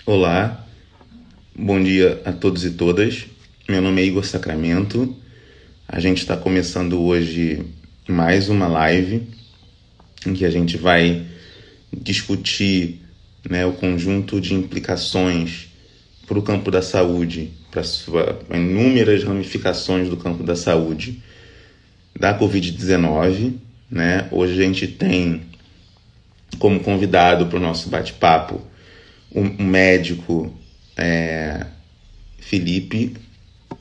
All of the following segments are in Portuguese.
Olá, bom dia a todos e todas. Meu nome é Igor Sacramento. A gente está começando hoje mais uma live em que a gente vai discutir, né, o conjunto de implicações para o campo da saúde, para inúmeras ramificações do campo da saúde da Covid-19. Né? Hoje a gente tem como convidado para o nosso bate-papo um médico, Felipe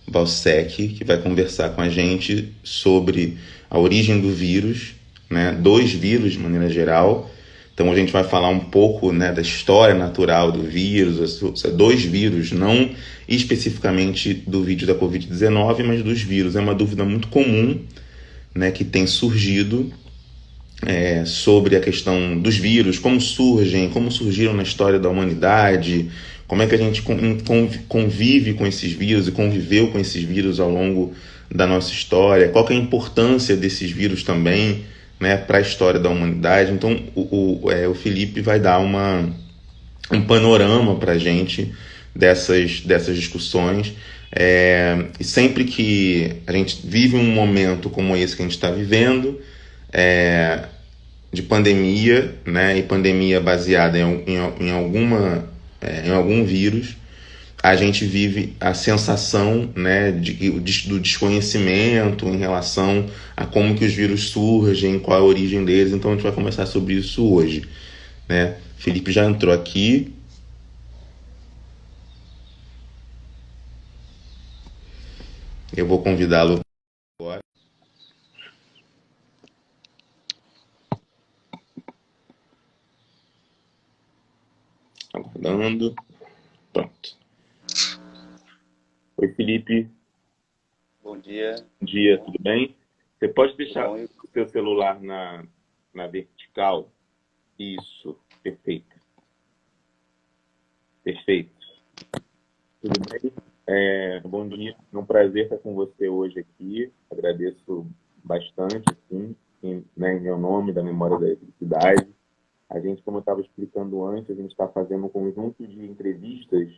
Balsec, que vai conversar com a gente sobre a origem do vírus, né? Dois vírus de maneira geral. Então a gente vai falar um pouco, né, da história natural do vírus, dois vírus, não especificamente do vídeo da Covid-19, mas dos vírus. É uma dúvida muito comum, né, que tem surgido sobre a questão dos vírus, como surgem, como surgiram na história da humanidade, como é que a gente convive com esses vírus e conviveu com esses vírus ao longo da nossa história, qual que é a importância desses vírus também, né, para a história da humanidade. Então o Felipe vai dar um panorama para a gente dessas discussões. E sempre que a gente vive um momento como esse que a gente está vivendo, de pandemia, né, e pandemia baseada em algum vírus, a gente vive a sensação, né, do desconhecimento em relação a como que os vírus surgem, qual a origem deles. Então a gente vai conversar sobre isso hoje, né? Felipe já entrou aqui. Eu vou convidá-lo agora. Aguardando. Pronto. Oi, Felipe. Bom dia, Bom tudo dia, bom? tudo bem? Você pode Tudo deixar bom? o seu celular na vertical? Isso, perfeito, perfeito. Tudo bem? Bom dia, é um prazer estar com você hoje aqui. Agradeço bastante, assim, né, em meu nome, da Memória da Eletricidade. A gente, como eu estava explicando antes, a gente está fazendo um conjunto de entrevistas,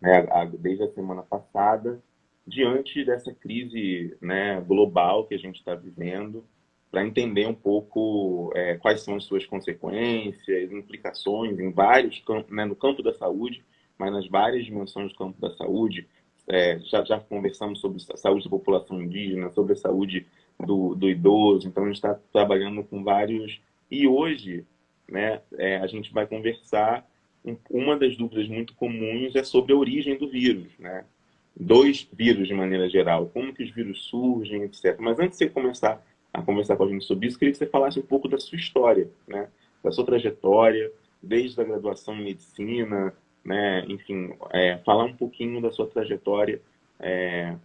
né, desde a semana passada, diante dessa crise, né, global que a gente está vivendo, para entender um pouco quais são as suas consequências, implicações em vários campos, né, no campo da saúde, mas nas várias dimensões do campo da saúde. Já conversamos sobre a saúde da população indígena, sobre a saúde do idoso, então a gente está trabalhando com vários. E hoje, né, a gente vai conversar. Uma das dúvidas muito comuns é sobre a origem do vírus, né? Dois vírus de maneira geral, como que os vírus surgem, etc. Mas antes de você começar a conversar com a gente sobre isso, queria que você falasse um pouco da sua história, né? Da sua trajetória, desde a graduação em medicina, né? Enfim, falar um pouquinho da sua trajetória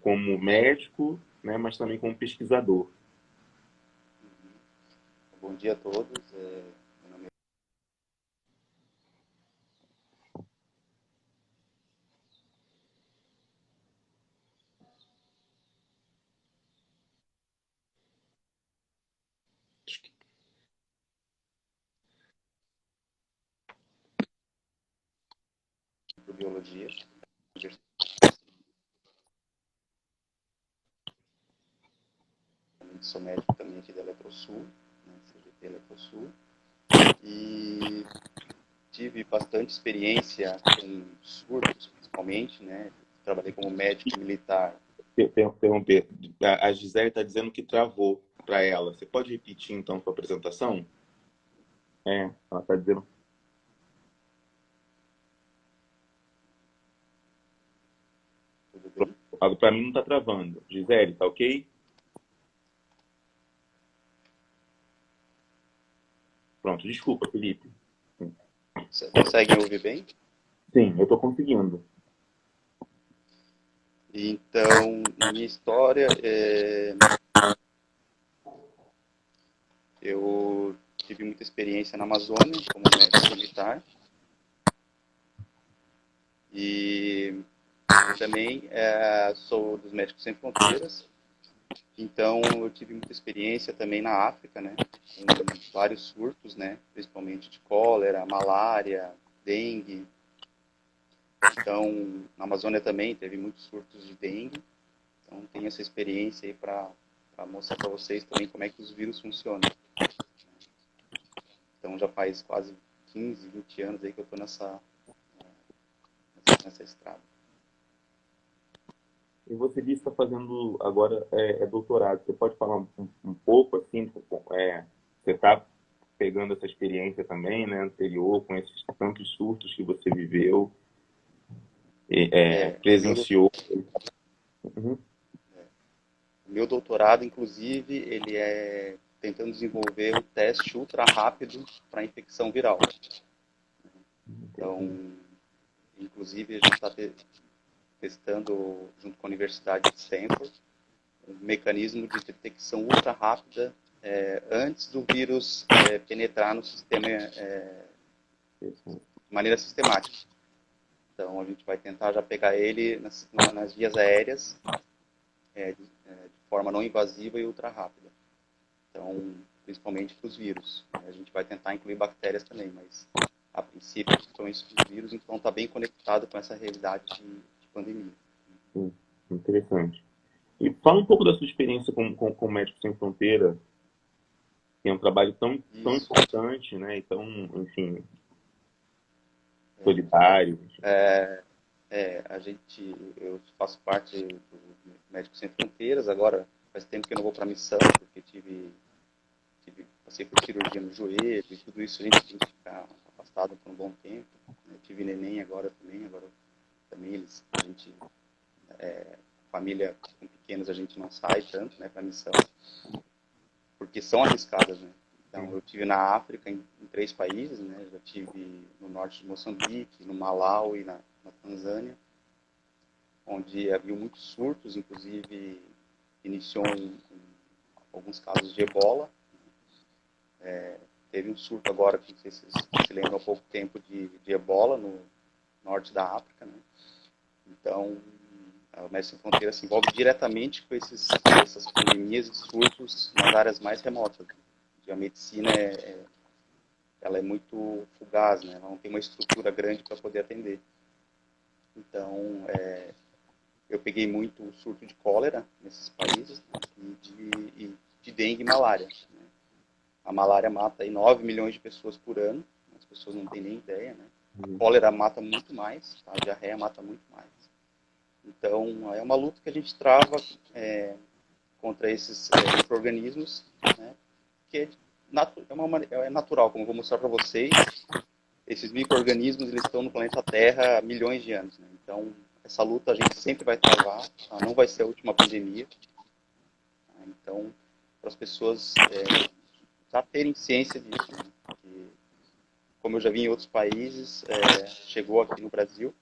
como médico, né? Mas também como pesquisador. Bom dia a todos. Meu nome é Microbiologia. Sou médico também aqui da Eletrosul, né, CGT Eletrosul, e tive bastante experiência com surtos, principalmente, né? Trabalhei como médico militar. Interromper. A Gisele está dizendo que travou para ela. Você pode repetir, então, sua apresentação? Ela está dizendo. Tudo bem? Para mim não está travando. Gisele, tá ok? Pronto, desculpa, Felipe. Você consegue me ouvir bem? Sim, eu estou conseguindo. Então, na minha história, eu tive muita experiência na Amazônia como médico militar e também sou dos Médicos Sem Fronteiras. Então, eu tive muita experiência também na África, né? Com vários surtos, né? Principalmente de cólera, malária, dengue. Então, na Amazônia também teve muitos surtos de dengue. Então, tem essa experiência aí para mostrar para vocês também como é que os vírus funcionam. Então, já faz quase 15, 20 anos aí que eu estou nessa estrada. E você disse que está fazendo agora doutorado. Você pode falar um pouco, assim, você está pegando essa experiência também, né, anterior, com esses tantos surtos que você viveu, presenciou. Uhum. O meu doutorado, inclusive, ele é tentando desenvolver um teste ultra rápido para infecção viral. Então, inclusive, a gente está testando, junto com a Universidade de Stanford, um mecanismo de detecção ultra rápida antes do vírus penetrar no sistema de maneira sistemática. Então, a gente vai tentar já pegar ele nas vias aéreas de forma não invasiva e ultra rápida. Então, principalmente para os vírus. A gente vai tentar incluir bactérias também, mas a princípio, principalmente os vírus, então está bem conectado com essa realidade de pandemia. Interessante. E fala um pouco da sua experiência com Médicos Sem Fronteira, que é um trabalho tão importante, né? E tão, enfim, solidário. Eu faço parte do Médicos Sem Fronteiras, agora faz tempo que eu não vou para a missão, porque passei por cirurgia no joelho e tudo isso, a gente tem que ficar afastado por um bom tempo. Eu tive neném agora também família com pequenos a gente não sai tanto, né, para a missão, porque são arriscadas, né. Então, eu tive na África em 3 países, né, já tive no norte de Moçambique, no Malau e na Tanzânia, onde havia muitos surtos, inclusive iniciou alguns casos de ebola. Teve um surto agora, que não sei se vocês se lembram, há pouco tempo de ebola no norte da África, né. Então, o Médicos Sem Fronteiras se envolve diretamente com essas pandemias e surtos nas áreas mais remotas. A medicina ela é muito fugaz, né? Ela não tem uma estrutura grande para poder atender. Então, eu peguei muito o surto de cólera nesses países, né? e de dengue e malária. Né? A malária mata aí 9 milhões de pessoas por ano, as pessoas não têm nem ideia, né? A cólera mata muito mais, tá? A diarreia mata muito mais. Então, é uma luta que a gente trava contra esses micro-organismos, né? Que é natural, como eu vou mostrar para vocês. Esses micro-organismos eles estão no planeta Terra há milhões de anos. Né? Então, essa luta a gente sempre vai travar, tá? Não vai ser a última pandemia. Tá? Então, para as pessoas já terem ciência disso. Né? Que, como eu já vi em outros países, chegou aqui no Brasil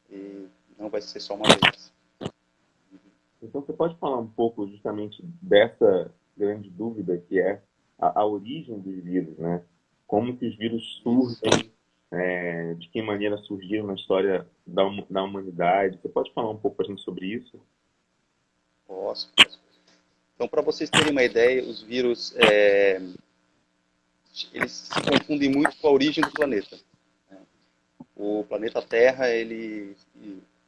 e não vai ser só uma vez. Então, você pode falar um pouco justamente dessa grande dúvida que é a origem dos vírus, né? Como que os vírus surgem, de que maneira surgiram na história da humanidade. Você pode falar um pouco para a gente sobre isso? Posso. Então, para vocês terem uma ideia, os vírus eles se confundem muito com a origem do planeta. O planeta Terra ele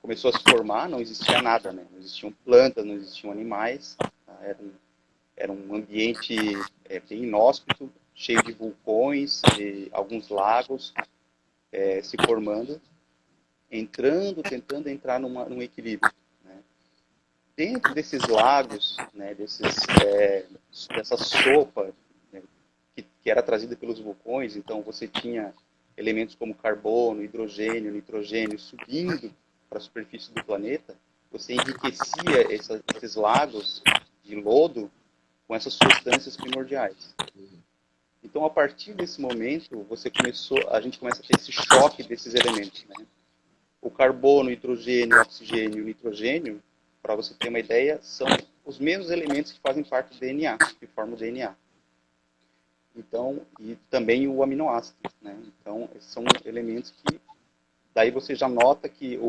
começou a se formar, não existia nada, né? Não existiam plantas, não existiam animais, tá? Era um ambiente bem inóspito, cheio de vulcões, e alguns lagos se formando, tentando entrar num equilíbrio. Né? Dentro desses lagos, né, dessa sopa, né, que era trazida pelos vulcões, então você tinha elementos como carbono, hidrogênio, nitrogênio subindo para a superfície do planeta, você enriquecia esses lagos de lodo com essas substâncias primordiais. Então, a partir desse momento, a gente começa a ter esse choque desses elementos. Né? O carbono, o hidrogênio, o oxigênio e o nitrogênio, para você ter uma ideia, são os mesmos elementos que fazem parte do DNA, que formam o DNA. Então, e também o aminoácido. Né? Então, esses são elementos que, daí você já nota que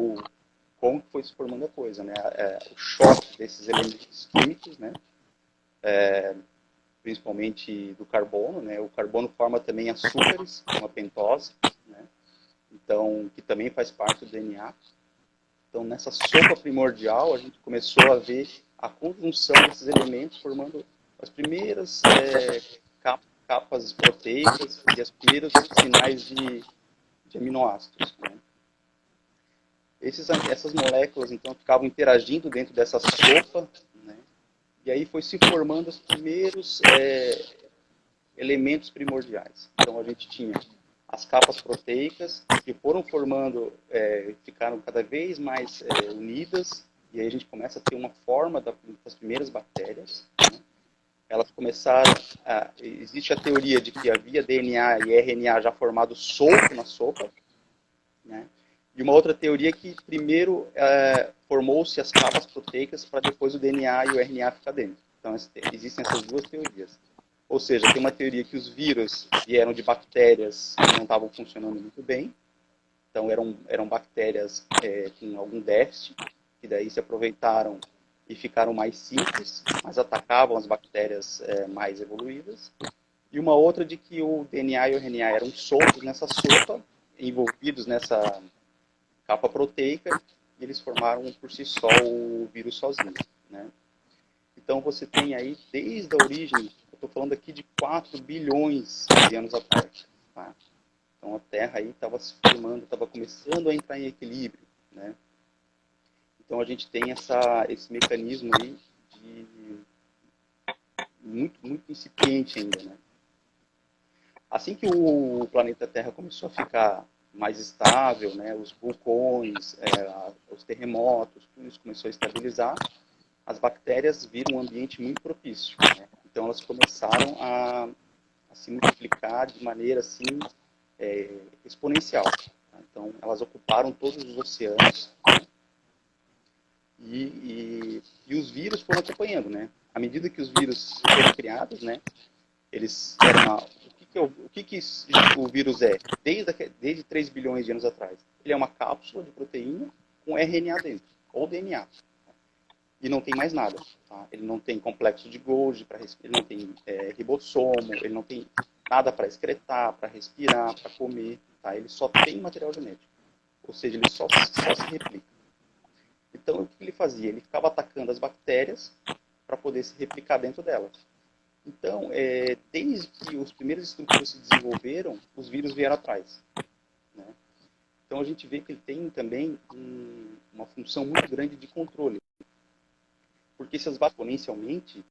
como foi se formando a coisa. Né? O choque desses elementos químicos, né? Principalmente do carbono. Né? O carbono forma também açúcares, como a pentose. Né? então, que também faz parte do DNA. Então, nessa sopa primordial, a gente começou a ver a conjunção desses elementos formando as primeiras capas proteicas e os primeiros sinais de aminoácidos, né? Essas moléculas, então, ficavam interagindo dentro dessa sopa, né? E aí foi se formando os primeiros elementos primordiais. Então, a gente tinha as capas proteicas, que foram formando, ficaram cada vez mais unidas, e aí a gente começa a ter uma forma das primeiras bactérias, né? Elas começaram existe a teoria de que havia DNA e RNA já formado solto na sopa, né? E uma outra teoria que primeiro formou-se as capas proteicas para depois o DNA e o RNA ficar dentro. Então, existem essas duas teorias. Ou seja, tem uma teoria que os vírus vieram de bactérias que não estavam funcionando muito bem. Então, eram bactérias com algum déficit, que daí se aproveitaram e ficaram mais simples, mas atacavam as bactérias mais evoluídas. E uma outra de que o DNA e o RNA eram soltos nessa sopa, envolvidos nessa capa proteica, e eles formaram por si só o vírus sozinho, né? Então você tem aí, desde a origem, eu estou falando aqui de 4 bilhões de anos atrás, tá? Então a Terra aí estava se formando, estava começando a entrar em equilíbrio, né? Então a gente tem esse mecanismo aí muito incipiente ainda, né? Assim que o planeta Terra começou a ficar mais estável, né, os vulcões, os terremotos, tudo isso começou a estabilizar, as bactérias viram um ambiente muito propício, né? Então elas começaram a se multiplicar de maneira assim exponencial, tá? Então elas ocuparam todos os oceanos, né? E os vírus foram acompanhando, né? À medida que os vírus foram criados, né, eles eram o que o vírus é? Desde 3 bilhões de anos atrás. Ele é uma cápsula de proteína com RNA dentro, ou DNA. E não tem mais nada. Tá? Ele não tem complexo de Golgi, ele não tem ribossomo, ele não tem nada para excretar, para respirar, para comer. Tá? Ele só tem material genético. Ou seja, ele só se replica. Então, o que ele fazia? Ele ficava atacando as bactérias para poder se replicar dentro delas. Então, desde que os primeiros estruturas se desenvolveram, os vírus vieram atrás, né? Então, a gente vê que ele tem também uma função muito grande de controle. Porque se as bactérias exponencialmente,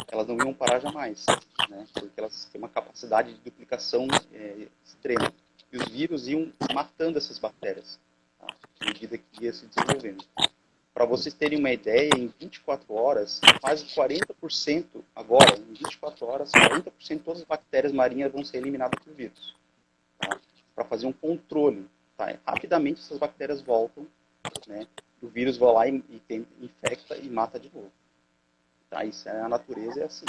elas não iam parar jamais, né? Porque elas têm uma capacidade de duplicação extrema. E os vírus iam matando essas bactérias, tá? À medida que ia se desenvolvendo. Para vocês terem uma ideia, em 24 horas, quase 40% agora, em 24 horas, 40% de todas as bactérias marinhas vão ser eliminadas por vírus. Tá? Para fazer um controle. Tá? Rapidamente essas bactérias voltam, né? O vírus vai lá e infecta e mata de novo. Tá? Isso é a natureza, é assim.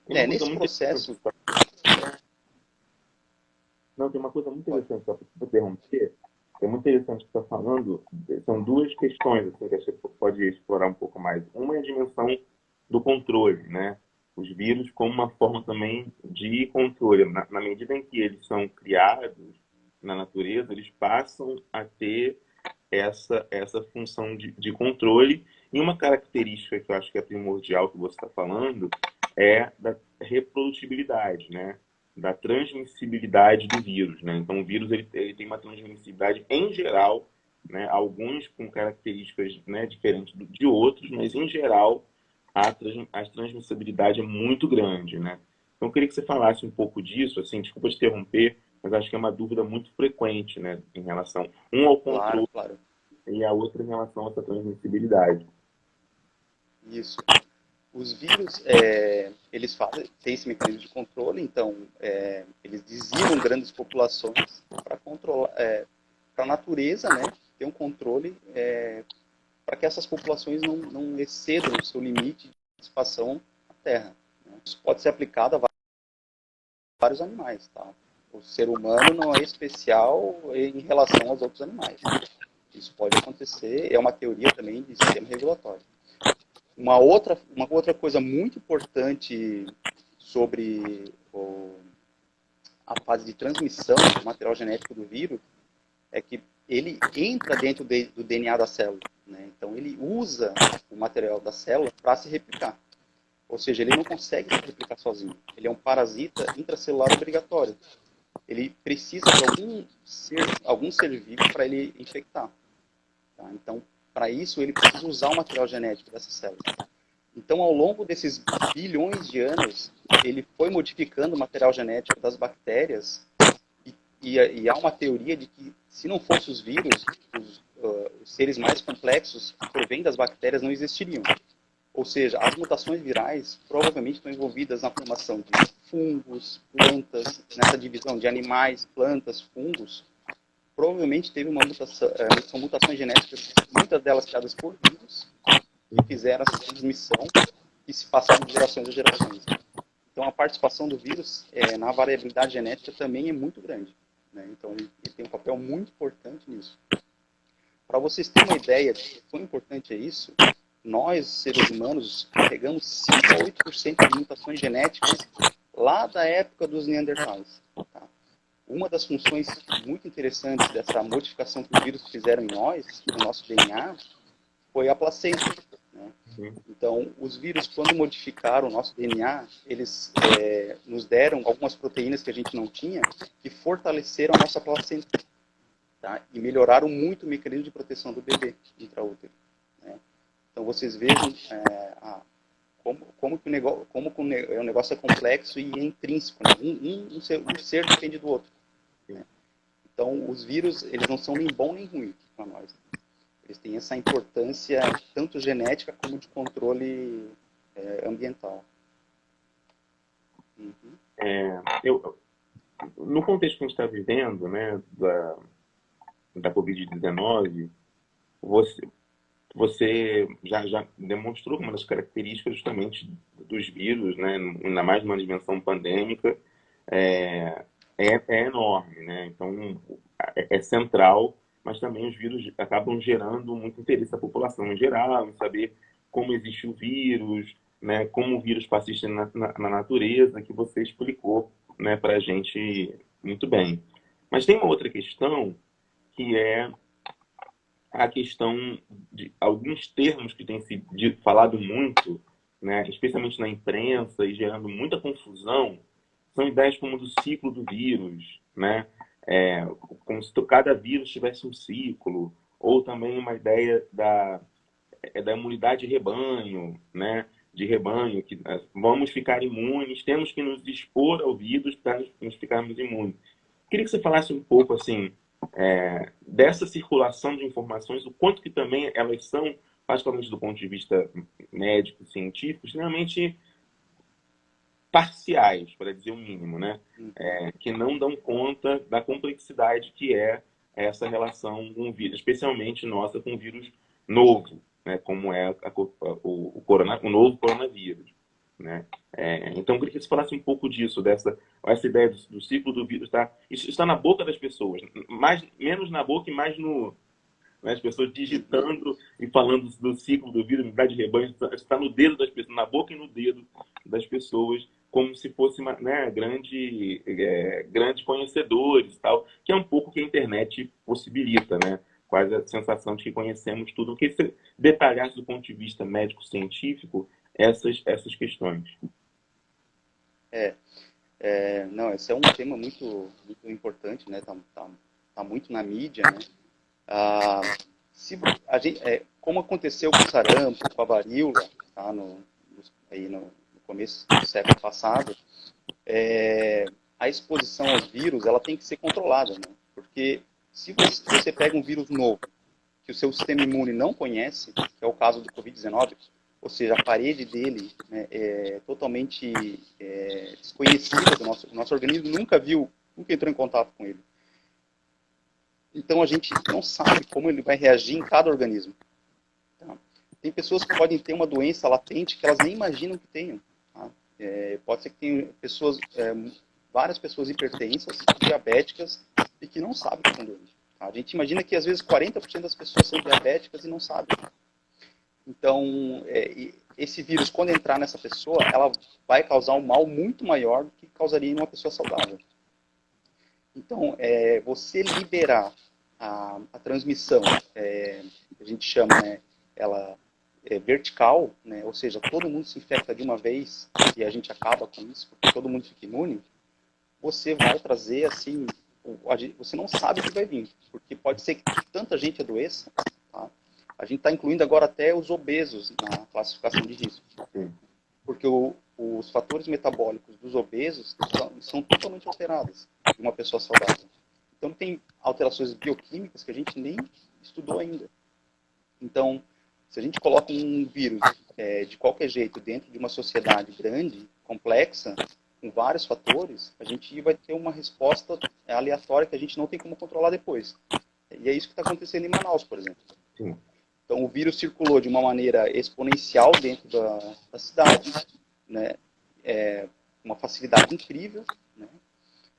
Nesse processo... Não, tem uma coisa muito interessante, só para interromper. É muito interessante o que você está falando. São duas questões assim, que você pode explorar um pouco mais. Uma é a dimensão do controle, né? Os vírus como uma forma também de controle. Na medida em que eles são criados na natureza, eles passam a ter essa função de controle. E uma característica que eu acho que é primordial que você está falando é da reprodutibilidade, né? Da transmissibilidade do vírus, né? Então o vírus ele tem uma transmissibilidade em geral, né? Alguns com características, né, diferentes de outros, mas em geral a transmissibilidade é muito grande, né? Então eu queria que você falasse um pouco disso, assim, desculpa te interromper, mas acho que é uma dúvida muito frequente, né, em relação ao controle, Claro. E a outra em relação a essa transmissibilidade. Isso. Os vírus, eles têm esse mecanismo de controle, então eles dizimam grandes populações para controlar, para a natureza, né, ter um controle para que essas populações não excedam o seu limite de participação na Terra, né? Isso pode ser aplicado a vários animais, tá? O ser humano não é especial em relação aos outros animais. Isso pode acontecer, é uma teoria também de sistema regulatório. Uma outra coisa muito importante sobre a fase de transmissão do material genético do vírus é que ele entra dentro do DNA da célula, né? Então ele usa o material da célula para se replicar. Ou seja, ele não consegue se replicar sozinho. Ele é um parasita intracelular obrigatório. Ele precisa de algum ser vivo para ele infectar. Tá? Então, para isso, ele precisa usar o material genético dessa célula. Então, ao longo desses bilhões de anos, ele foi modificando o material genético das bactérias e há uma teoria de que, se não fossem os vírus, os seres mais complexos que provêm das bactérias não existiriam. Ou seja, as mutações virais provavelmente estão envolvidas na formação de fungos, plantas, nessa divisão de animais, plantas, fungos. Provavelmente teve são mutações genéticas, muitas delas criadas por vírus, que fizeram essa transmissão e se passaram de gerações a gerações. Então, a participação do vírus na variabilidade genética também é muito grande, né? Então, ele tem um papel muito importante nisso. Para vocês terem uma ideia de quão importante é isso, nós, seres humanos, carregamos 5 a 8% de mutações genéticas lá da época dos Neandertais. Tá? Uma das funções muito interessantes dessa modificação que os vírus fizeram em nós, no nosso DNA, foi a placenta. Né? Então, os vírus, quando modificaram o nosso DNA, eles nos deram algumas proteínas que a gente não tinha, que fortaleceram a nossa placenta. Tá? E melhoraram muito o mecanismo de proteção do bebê intraútero. Né? Então, vocês vejam como que o negócio é complexo e é intrínseco. Né? Um ser depende do outro. Né? Então, os vírus, eles não são nem bom nem ruim para nós. Eles têm essa importância tanto genética como de controle ambiental. Uhum. No contexto que a gente está vivendo, né, da Covid-19, você já demonstrou uma das características justamente dos vírus, né, ainda mais numa dimensão pandêmica, é enorme, né? Então, é central, mas também os vírus acabam gerando muito interesse da população em geral, em saber como existe o vírus, né, como o vírus persiste na natureza, que você explicou, né, para a gente muito bem. Mas tem uma outra questão, que é a questão de alguns termos que têm se falado muito, né, especialmente na imprensa e gerando muita confusão, são ideias como do ciclo do vírus, né? Como se cada vírus tivesse um ciclo, ou também uma ideia da imunidade de rebanho, né? De rebanho, que vamos ficar imunes, temos que nos expor ao vírus para nos ficarmos imunes. Queria que você falasse um pouco assim, dessa circulação de informações, o quanto que também elas são, particularmente do ponto de vista médico, científico, extremamente parciais, para dizer o mínimo, né? Que não dão conta da complexidade que é essa relação com o vírus, especialmente nossa com o vírus novo, né? Como é o novo coronavírus, né? Então, eu queria que você falasse um pouco disso, essa ideia do ciclo do vírus. Tá? Isso está na boca das pessoas, menos na boca e mais as pessoas digitando e falando do ciclo do vírus, unidade de rebanho, está no dedo das pessoas, na boca e no dedo das pessoas, como se fosse grandes conhecedores, tal, que é um pouco que a internet possibilita, né? Quase a sensação de que conhecemos tudo. O que você detalhasse do ponto de vista médico-científico essas questões? Não, esse é um tema muito, muito importante, né? Tá muito na mídia, né? Como aconteceu com o sarampo, com a varíola, tá? No começo do século passado, a exposição aos vírus ela tem que ser controlada, né? Porque se você pega um vírus novo que o seu sistema imune não conhece, que é o caso do Covid-19, ou seja, a parede dele, né, é totalmente desconhecida do nosso organismo, nunca entrou em contato com ele. Então a gente não sabe como ele vai reagir em cada organismo. Tá? Tem pessoas que podem ter uma doença latente que elas nem imaginam que tenham. Tá? Pode ser que tenha várias pessoas hipertensas, diabéticas, e que não sabem que são doentes. Tá? A gente imagina que às vezes 40% das pessoas são diabéticas e não sabem. Então, esse vírus, quando entrar nessa pessoa, ela vai causar um mal muito maior do que causaria em uma pessoa saudável. Então, você liberar a transmissão, a gente chama, né, ela vertical, né, ou seja, todo mundo se infecta de uma vez e a gente acaba com isso, porque todo mundo fica imune, você vai trazer, assim, você não sabe o que vai vir, porque pode ser que tanta gente adoeça, tá? A gente está incluindo agora até os obesos na classificação de risco, porque os fatores metabólicos dos obesos são totalmente alterados de uma pessoa saudável. Então, tem alterações bioquímicas que a gente nem estudou ainda. Então, se a gente coloca um vírus de qualquer jeito dentro de uma sociedade grande, complexa, com vários fatores, a gente vai ter uma resposta aleatória que a gente não tem como controlar depois. E é isso que está acontecendo em Manaus, por exemplo. Sim. Então, o vírus circulou de uma maneira exponencial dentro da cidade, né? Uma facilidade incrível, né?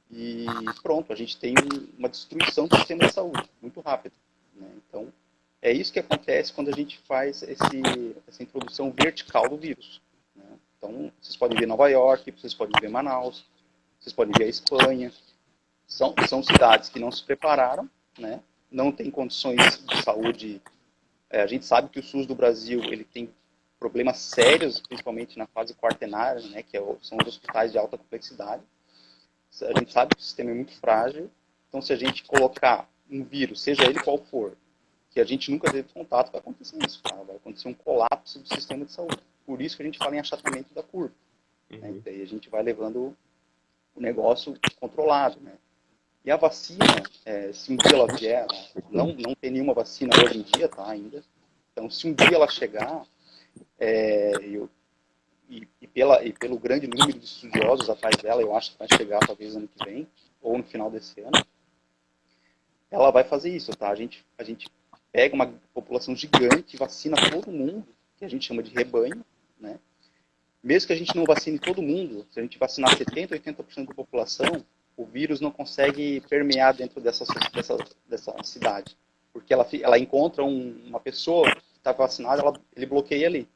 E pronto, a gente tem uma destruição do sistema de saúde, muito rápido, né? Então, é isso que acontece quando a gente faz essa introdução vertical do vírus, né? Então, vocês podem ver Nova York, vocês podem ver Manaus, vocês podem ver a Espanha. São cidades que não se prepararam, né? Não têm condições de saúde. A gente sabe que o SUS do Brasil ele tem problemas sérios, principalmente na fase quaternária, né? Que são os hospitais de alta complexidade. A gente sabe que o sistema é muito frágil. Então, se a gente colocar um vírus, seja ele qual for, que a gente nunca teve contato, vai acontecer isso, tá? Vai acontecer um colapso do sistema de saúde. Por isso que a gente fala em achatamento da curva. Né? E daí a gente vai levando o negócio controlado, né? E a vacina, se um dia ela vier, não tem nenhuma vacina hoje em dia, tá, ainda. Então, se um dia ela chegar, e pelo grande número de estudiosos atrás dela, eu acho que vai chegar talvez ano que vem, ou no final desse ano, ela vai fazer isso, tá? A gente pega uma população gigante, vacina todo mundo, que a gente chama de rebanho, né? Mesmo que a gente não vacine todo mundo, se a gente vacinar 70%, 80% da população, o vírus não consegue permear dentro dessa cidade. Porque ela encontra uma pessoa que está vacinada, ele bloqueia ali.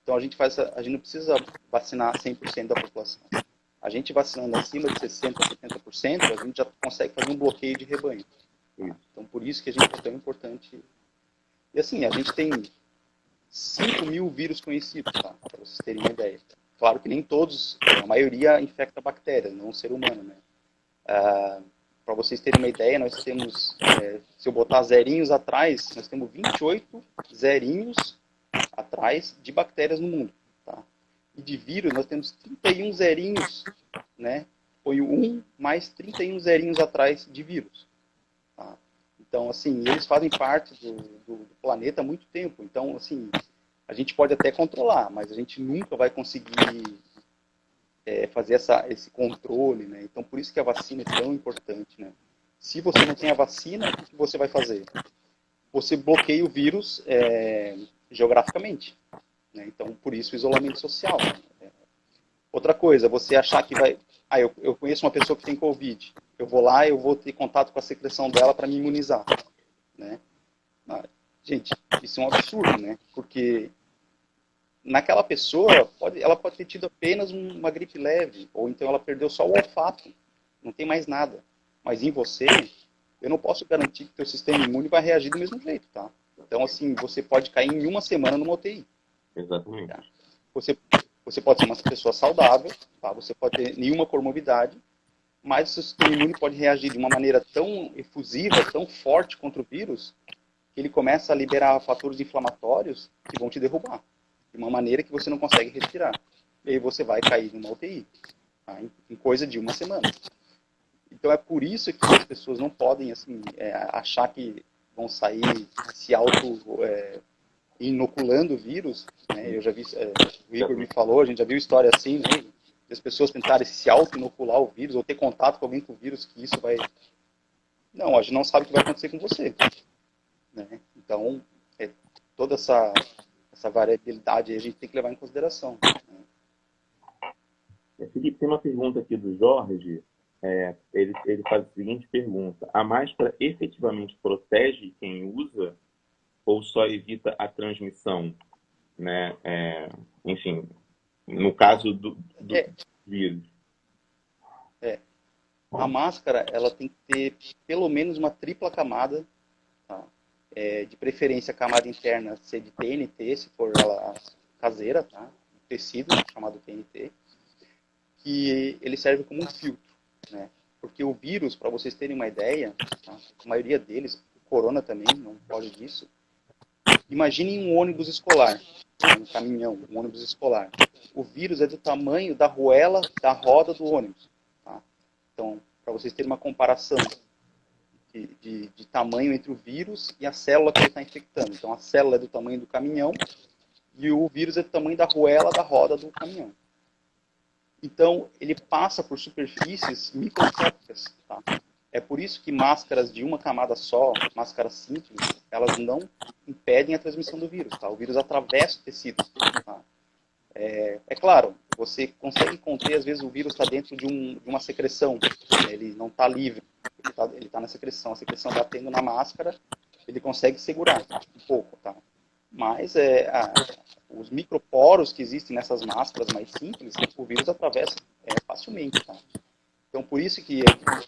Então a gente não precisa vacinar 100% da população. A gente vacinando acima de 60%, 70%, a gente já consegue fazer um bloqueio de rebanho. Então por isso que a gente é tão importante. E assim, a gente tem 5 mil vírus conhecidos, tá? Para vocês terem uma ideia. Claro que nem todos, a maioria infecta bactérias, não o ser humano, né? Para vocês terem uma ideia, nós temos, se eu botar zerinhos atrás, nós temos 28 zerinhos atrás de bactérias no mundo, tá? E de vírus nós temos 31 zerinhos, né? Foi 1 mais 31 zerinhos atrás de vírus, tá? Então, assim, eles fazem parte do planeta há muito tempo. Então, assim, a gente pode até controlar, mas a gente nunca vai conseguir fazer esse controle, né? Então, por isso que a vacina é tão importante, né? Se você não tem a vacina, o que você vai fazer? Você bloqueia o vírus geograficamente, né? Então, por isso o isolamento social. Outra coisa, você achar que vai... eu conheço uma pessoa que tem Covid. Eu vou lá, eu vou ter contato com a secreção dela para me imunizar, né? Gente, isso é um absurdo, né? Porque naquela pessoa, ela pode ter tido apenas uma gripe leve, ou então ela perdeu só o olfato, não tem mais nada. Mas em você, eu não posso garantir que o teu sistema imune vai reagir do mesmo jeito, tá? Então, assim, você pode cair em uma semana numa UTI. Exatamente. Tá? Você pode ser uma pessoa saudável, tá? Você pode ter nenhuma comorbidade, mas o seu sistema imune pode reagir de uma maneira tão efusiva, tão forte contra o vírus, que ele começa a liberar fatores inflamatórios que vão te derrubar, de uma maneira que você não consegue respirar. E aí você vai cair numa UTI, tá? Em coisa de uma semana. Então é por isso que as pessoas não podem assim, achar que vão sair se inoculando o vírus, né? Eu já vi, o Igor me falou, a gente já viu história assim, né? As pessoas tentarem se auto-inocular o vírus ou ter contato com alguém com o vírus, que isso vai... Não, a gente não sabe o que vai acontecer com você, né? Então, toda essa variabilidade aí a gente tem que levar em consideração, né? Felipe, tem uma pergunta aqui do Jorge. Ele faz a seguinte pergunta: a máscara efetivamente protege quem usa ou só evita a transmissão? né? Enfim, no caso do vírus. A máscara, ela tem que ter pelo menos uma tripla camada, tá? De preferência a camada interna ser de TNT, se for ela caseira, tá? Tecido chamado TNT, que ele serve como um filtro, né? Porque o vírus, para vocês terem uma ideia, tá? A maioria deles, o corona também, não foge disso. Imaginem um ônibus escolar, um caminhão, um ônibus escolar. O vírus é do tamanho da arruela da roda do ônibus, tá? Então, para vocês terem uma comparação de tamanho entre o vírus e a célula que ele está infectando. Então, a célula é do tamanho do caminhão e o vírus é do tamanho da arruela da roda do caminhão. Então, ele passa por superfícies microscópicas, tá? É por isso que máscaras de uma camada só, máscaras simples, elas não impedem a transmissão do vírus, tá? O vírus atravessa o tecido, tá? É claro, você consegue conter, às vezes o vírus está dentro de uma secreção, ele não está livre, ele tá na secreção, a secreção batendo na máscara, ele consegue segurar um pouco, tá? Mas os microporos que existem nessas máscaras mais simples, o vírus atravessa facilmente, tá? Então, por isso que,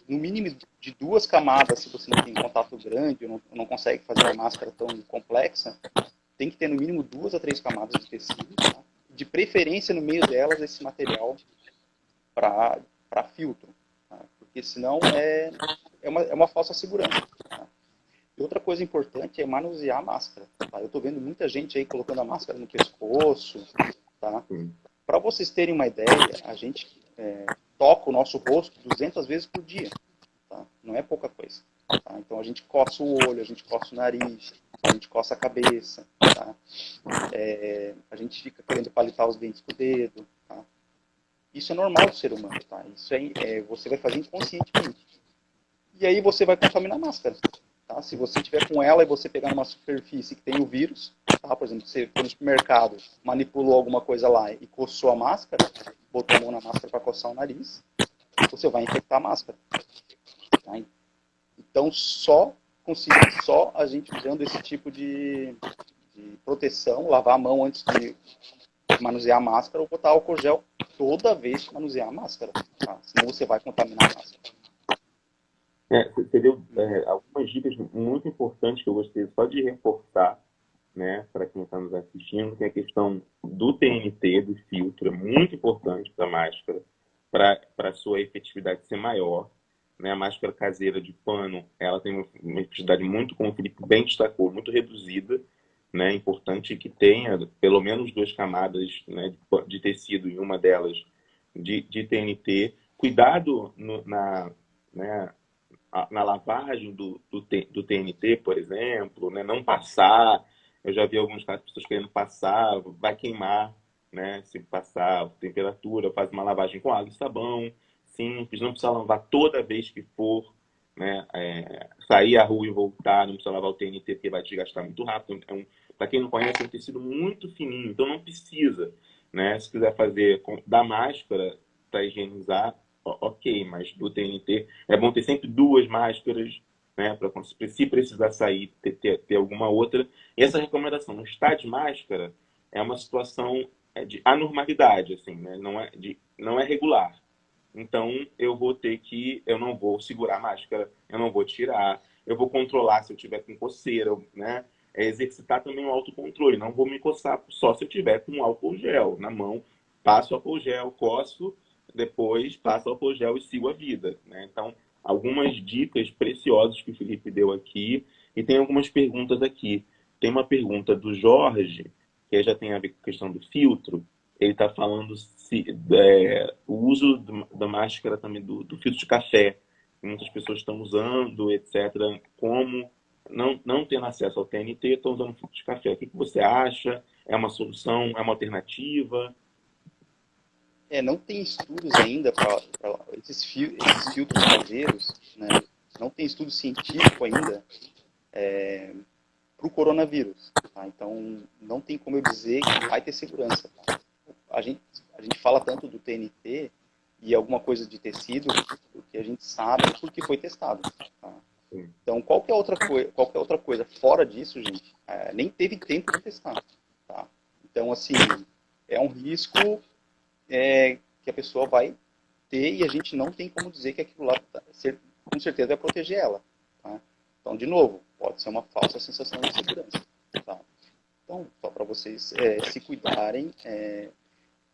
no mínimo de 2 camadas, se você não tem contato grande, ou não consegue fazer uma máscara tão complexa, tem que ter no mínimo 2 a 3 camadas de tecido, tá? De preferência, no meio delas, esse material para filtro, tá? Porque senão é uma falsa segurança, tá? E outra coisa importante é manusear a máscara, tá? Eu estou vendo muita gente aí colocando a máscara no pescoço, tá? Para vocês terem uma ideia, a gente toca o nosso rosto 200 vezes por dia, tá? Não é pouca coisa, tá? Então a gente coça o olho, a gente coça o nariz, a gente coça a cabeça, tá? A gente fica querendo palitar os dentes com o dedo, tá? Isso é normal do ser humano, tá? Isso você vai fazer inconscientemente. E aí você vai contaminar a máscara, tá? Se você estiver com ela e você pegar numa superfície que tem o vírus, tá? Por exemplo, você foi no supermercado, manipulou alguma coisa lá e coçou a máscara, botou a mão na máscara para coçar o nariz, você vai infectar a máscara, tá? Então, só a gente usando esse tipo de proteção, lavar a mão antes de manusear a máscara ou botar álcool gel toda vez que manusear a máscara, tá? Senão você vai contaminar a máscara. Você deu algumas dicas muito importantes que eu gostaria só de reforçar, né, para quem está nos assistindo, que é a questão do TNT, do filtro, é muito importante para a máscara, para a sua efetividade ser maior. Né? A máscara caseira de pano, ela tem uma efetividade muito, como o Felipe bem destacou, muito reduzida. Né? É importante que tenha pelo menos 2 camadas, né, de tecido e uma delas de TNT. Cuidado na lavagem do TNT, por exemplo, né? Não passar. Eu já vi alguns casos de pessoas querendo passar, vai queimar, né? Se passar a temperatura, faz uma lavagem com água e sabão, simples, não precisa lavar toda vez que for, né? Sair à rua e voltar, não precisa lavar o TNT porque vai desgastar muito rápido. Para quem não conhece, é um tecido muito fininho, então não precisa, né? Se quiser fazer da máscara para higienizar, ok, mas do TNT é bom ter sempre 2 máscaras, né, para se precisar sair, ter alguma outra. E essa recomendação, não estar de máscara, é uma situação de anormalidade, assim, né? Não é regular. Então, eu não vou segurar a máscara, eu não vou tirar, eu vou controlar se eu tiver com coceira, né? Exercitar também o autocontrole, não vou me coçar só se eu tiver com álcool gel na mão, passo álcool gel, coço, depois passo álcool gel e sigo a vida, né? Então, algumas dicas preciosas que o Felipe deu aqui, e tem algumas perguntas aqui. Tem uma pergunta do Jorge, que já tem a ver com a questão do filtro. Ele está falando o uso da máscara também do filtro de café, que muitas pessoas estão usando, etc. Como não tendo acesso ao TNT, estão usando filtro de café. O que você acha? É uma solução? É uma alternativa? Não tem estudos ainda para esses filtros caseiros, né? Não tem estudo científico ainda para o coronavírus, tá? Então, não tem como eu dizer que vai ter segurança, tá? A gente fala tanto do TNT e alguma coisa de tecido, porque a gente sabe porque foi testado, tá? Então, qualquer outra coisa fora disso, gente, nem teve tempo de testar, tá? Então, assim, é um risco que a pessoa vai ter e a gente não tem como dizer que aquilo lá com certeza vai proteger ela. Tá? Então, de novo, pode ser uma falsa sensação de segurança. Tá? Então, só para vocês se cuidarem,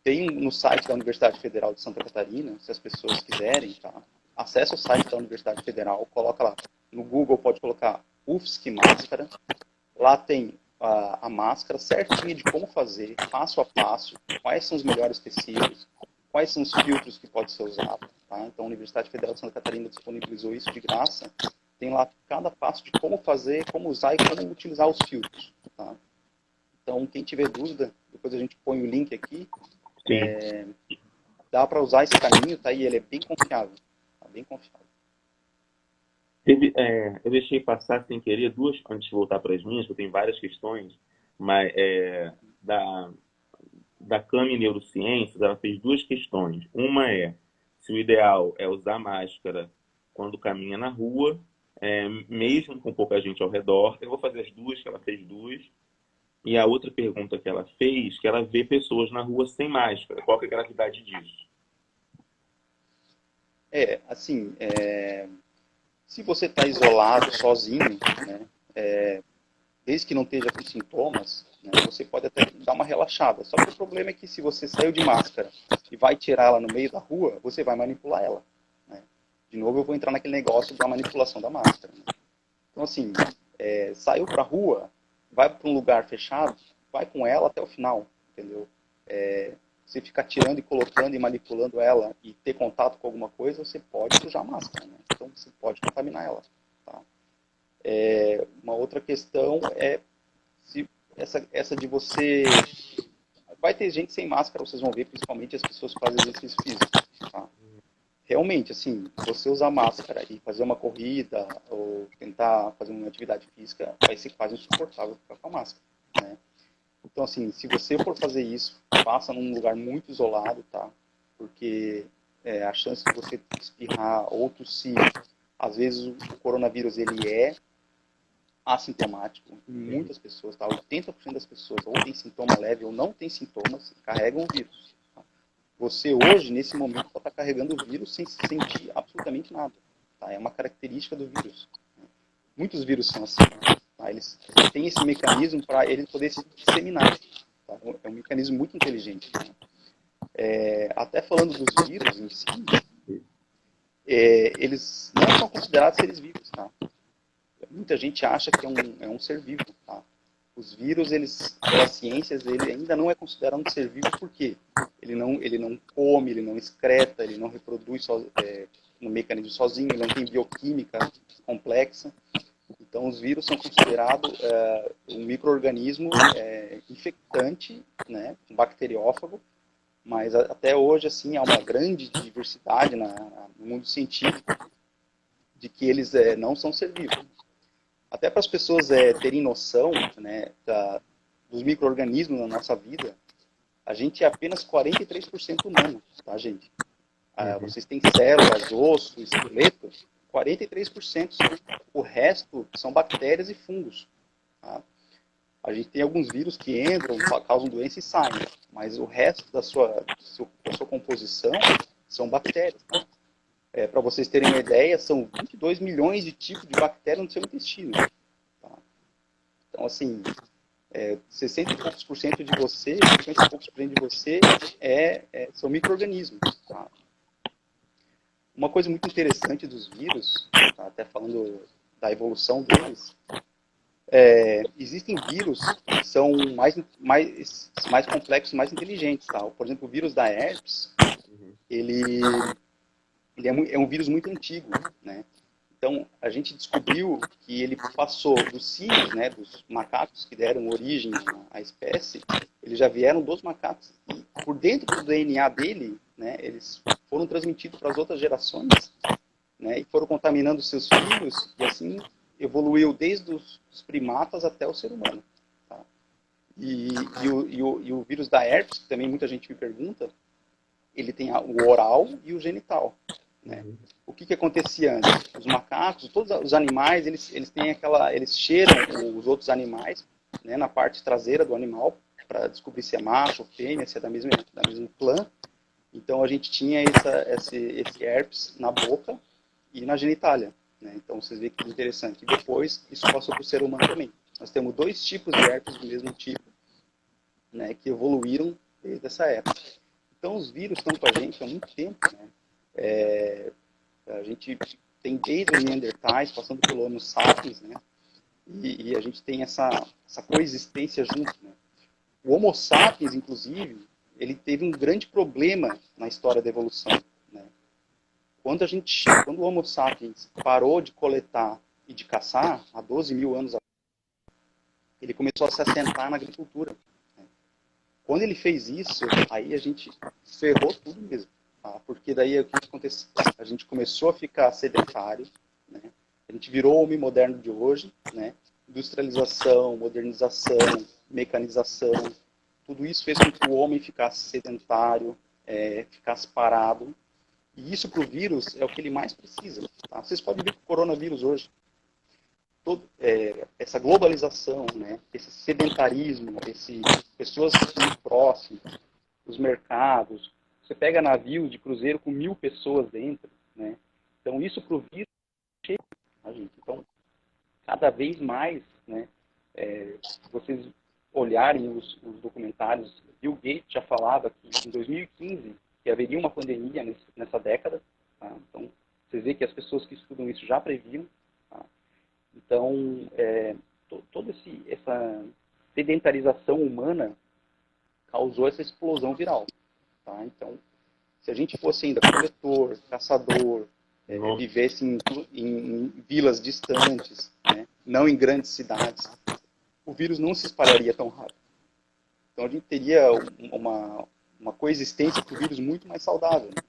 tem no site da Universidade Federal de Santa Catarina, se as pessoas quiserem, tá? Acesse o site da Universidade Federal, coloca lá, no Google pode colocar UFSC Máscara, lá tem a máscara certinha de como fazer, passo a passo, quais são os melhores tecidos, quais são os filtros que pode ser usado. Tá? Então a Universidade Federal de Santa Catarina disponibilizou isso de graça, tem lá cada passo de como fazer, como usar e como utilizar os filtros. Tá? Então quem tiver dúvida, depois a gente põe o link aqui, dá para usar esse caminho, tá? E ele é bem confiável. Tá? Bem confiável. Eu deixei passar sem querer duas, antes de voltar para as minhas, porque eu tenho várias questões, mas da Cami Neurociências, ela fez duas questões. Uma é se o ideal é usar máscara quando caminha na rua, mesmo com pouca gente ao redor. Eu vou fazer as duas, que ela fez duas. E a outra pergunta que ela fez, que ela vê pessoas na rua sem máscara. Qual que é a gravidade disso? Se você está isolado, sozinho, né, desde que não esteja com sintomas, né, você pode até dar uma relaxada. Só que o problema é que se você saiu de máscara e vai tirar ela no meio da rua, você vai manipular ela. Né? De novo, eu vou entrar naquele negócio da manipulação da máscara. Né? Então, assim, saiu para a rua, vai para um lugar fechado, vai com ela até o final, entendeu? Você ficar tirando e colocando e manipulando ela e ter contato com alguma coisa, você pode sujar a máscara, né? Então você pode contaminar ela. Tá? Uma outra questão é se essa de você... Vai ter gente sem máscara, vocês vão ver, principalmente as pessoas que fazem exercício físico. Tá? Realmente, assim, você usar máscara e fazer uma corrida ou tentar fazer uma atividade física, vai ser quase insuportável ficar com a máscara, né? Então, assim, se você for fazer isso, faça num lugar muito isolado, tá? Porque a chance de você espirrar ou tossir, às vezes o coronavírus, ele é assintomático em muitas pessoas, tá? 80% das pessoas ou tem sintoma leve ou não tem sintomas, carregam o vírus. Tá? Você hoje, nesse momento, só está carregando o vírus sem sentir absolutamente nada. Tá? É uma característica do vírus. Muitos vírus são assim. Tá? Eles têm esse mecanismo para ele poder se disseminar. Tá? É um mecanismo muito inteligente. Tá? Até falando dos vírus em si, eles não são considerados seres vivos. Tá? Muita gente acha que é um ser vivo. Tá? Os vírus, pelas ciências, ele ainda não é considerado um ser vivo porque ele não come, ele não excreta, ele não reproduz no mecanismo sozinho, ele não tem bioquímica complexa. Então, os vírus são considerados um micro-organismo infectante, né, um bacteriófago, mas até hoje, assim, há uma grande diversidade no mundo científico de que eles não são ser vivos. Até para as pessoas terem noção, né, dos micro-organismos na nossa vida, a gente é apenas 43% humano, tá, gente? Vocês têm células, osso, esqueleto, 43%. O resto são bactérias e fungos. Tá? A gente tem alguns vírus que entram, causam doença e saem, mas o resto da sua composição são bactérias. Tá? Para vocês terem uma ideia, são 22 milhões de tipos de bactérias no seu intestino. Tá? Então, assim, 60 e poucos por cento de você, 50 e poucos por cento de você são micro-organismos. Tá? Uma coisa muito interessante dos vírus, tá? Até falando da evolução deles, existem vírus que são mais complexos, mais inteligentes. Tá? Por exemplo, o vírus da herpes, ele é um vírus muito antigo, né? Então, a gente descobriu que ele passou dos símios, né, dos macacos que deram origem à espécie, eles já vieram dos macacos. E por dentro do DNA dele, né, eles foram transmitidos para as outras gerações, né, e foram contaminando seus filhos, e assim evoluiu desde os primatas até o ser humano. Tá? E o vírus da herpes, que também muita gente me pergunta, ele tem o oral e o genital. Né? O que acontecia antes? Os macacos, todos os animais, eles cheiram os outros animais, né, na parte traseira do animal, para descobrir se é macho ou fêmea, se é da mesma clã. Então a gente tinha esse herpes na boca e na genitália, né? Então vocês veem que interessante. E depois isso passou para o ser humano também. Nós temos 2 tipos de herpes do mesmo tipo, né, que evoluíram desde essa época. Então os vírus estão com a gente há muito tempo, né? A gente tem desde os Neandertais, passando pelo Homo sapiens, né? E a gente tem essa coexistência junto, né? O Homo sapiens, inclusive, ele teve um grande problema na história da evolução, né? Quando o Homo sapiens parou de coletar e de caçar, há 12 mil anos atrás, ele começou a se assentar na agricultura, né? Quando ele fez isso, aí a gente ferrou tudo mesmo, tá? Porque daí o que aconteceu? A gente começou a ficar sedentário, né? A gente virou o homem moderno de hoje, né? Industrialização, modernização, mecanização, tudo isso fez com que o homem ficasse sedentário, ficasse parado. E isso para o vírus é o que ele mais precisa. Tá? Vocês podem ver que o coronavírus hoje, essa globalização, né, esse sedentarismo, pessoas muito próximas, os mercados. Você pega navio de cruzeiro com 1000 pessoas dentro, né? Então isso para o vírus chega, a gente. Então cada vez mais, né, vocês olharem os documentários, Bill Gates já falava que em 2015 que haveria uma pandemia nessa década, tá? Então vocês veem que as pessoas que estudam isso já previam, tá? Então toda essa sedentarização humana causou essa explosão viral, tá? Então se a gente fosse ainda coletor, caçador, vivesse em vilas distantes, né, não em grandes cidades, o vírus não se espalharia tão rápido. Então a gente teria uma coexistência com o vírus muito mais saudável, né?